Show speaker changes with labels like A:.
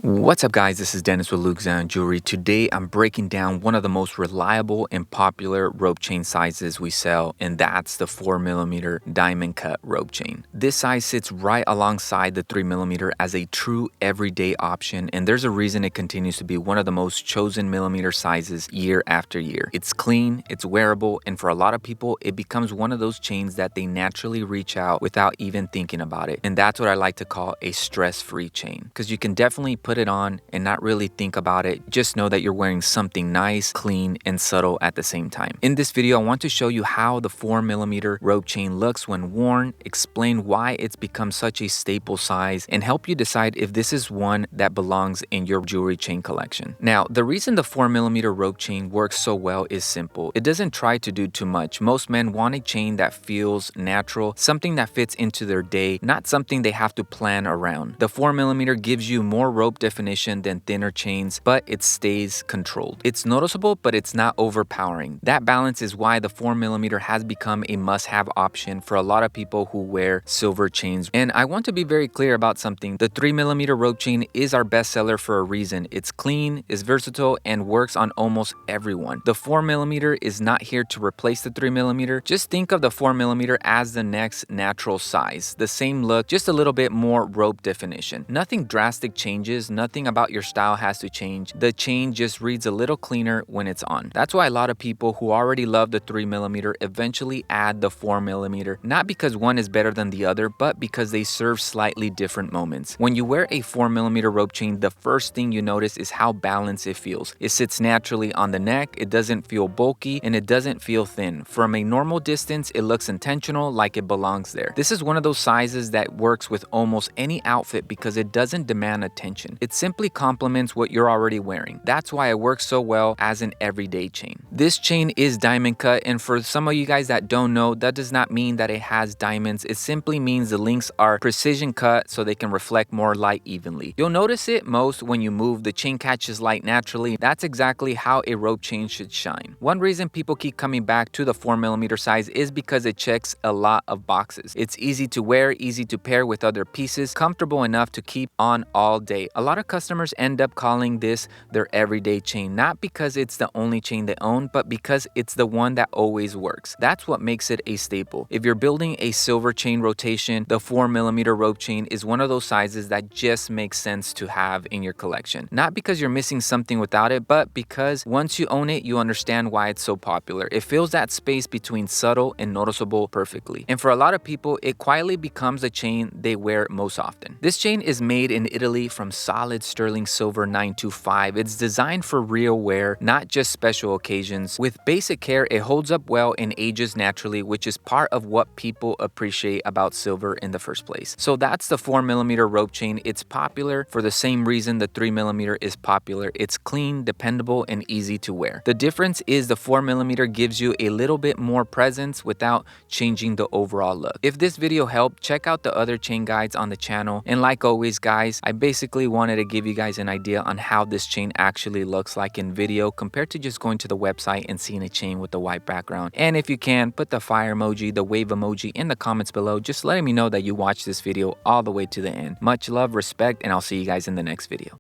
A: What's up guys, this is Dennis with Luke Zion Jewelry. Today I'm breaking down one of the most reliable and popular rope chain sizes we sell, and that's the 4mm diamond cut rope chain. This size sits right alongside the 3mm as a true everyday option, and there's a reason it continues to be one of the most chosen millimeter sizes year after year. It's clean, it's wearable, and for a lot of people it becomes one of those chains that they naturally reach out without even thinking about it. And that's what I like to call a stress-free chain, because you can definitely put it on and not really think about it. Just know that you're wearing something nice, clean, and subtle at the same time. In this video, I want to show you how the 4mm rope chain looks when worn, explain why it's become such a staple size, and help you decide if this is one that belongs in your jewelry chain collection. Now, the reason the 4mm rope chain works so well is simple. It doesn't try to do too much. Most men want a chain that feels natural, something that fits into their day, not something they have to plan around. The 4mm gives you more rope definition than thinner chains, but it stays controlled. It's noticeable, but it's not overpowering. That balance is why the 4mm has become a must-have option for a lot of people who wear silver chains. And I want to be very clear about something. The 3mm rope chain is our bestseller for a reason. It's clean, is versatile, and works on almost everyone. The 4mm is not here to replace the 3mm. Just think of the 4mm as the next natural size. The same look, just a little bit more rope definition. Nothing drastic changes, nothing about your style has to change. The chain just reads a little cleaner when it's on. That's why a lot of people who already love the 3mm eventually add the 4mm, not because one is better than the other, but because they serve slightly different moments. When you wear a 4mm rope chain, the first thing you notice is how balanced it feels. It sits naturally on the neck, it doesn't feel bulky, and it doesn't feel thin. From a normal distance, it looks intentional, like it belongs there. This is one of those sizes that works with almost any outfit because it doesn't demand attention. It simply complements what you're already wearing. That's why it works so well as an everyday chain. This chain is diamond cut, and for some of you guys that don't know, that does not mean that it has diamonds. It simply means the links are precision cut so they can reflect more light evenly. You'll notice it most when you move. The chain catches light naturally. That's exactly how a rope chain should shine. One reason people keep coming back to the 4mm size is because it checks a lot of boxes. It's easy to wear, easy to pair with other pieces, comfortable enough to keep on all day. A lot of customers end up calling this their everyday chain, not because it's the only chain they own, but because it's the one that always works. That's what makes it a staple. If you're building a silver chain rotation, the 4mm rope chain is one of those sizes that just makes sense to have in your collection. Not because you're missing something without it, but because once you own it, you understand why it's so popular. It fills that space between subtle and noticeable perfectly. And for a lot of people, it quietly becomes the chain they wear most often. This chain is made in Italy from solid sterling silver 925. It's designed for real wear, not just special occasions. With basic care, it holds up well and ages naturally, which is part of what people appreciate about silver in the first place. So that's the 4mm rope chain. It's popular for the same reason the 3mm is popular. It's clean, dependable, and easy to wear. The difference is the 4mm gives you a little bit more presence without changing the overall look. If this video helped, check out the other chain guides on the channel. And like always, guys, I basically wanted to give you guys an idea on how this chain actually looks like in video compared to just going to the website and seeing a chain with the white background. And if you can, put the fire emoji, the wave emoji in the comments below, just letting me know that you watched this video all the way to the end. Much love, respect, and I'll see you guys in the next video.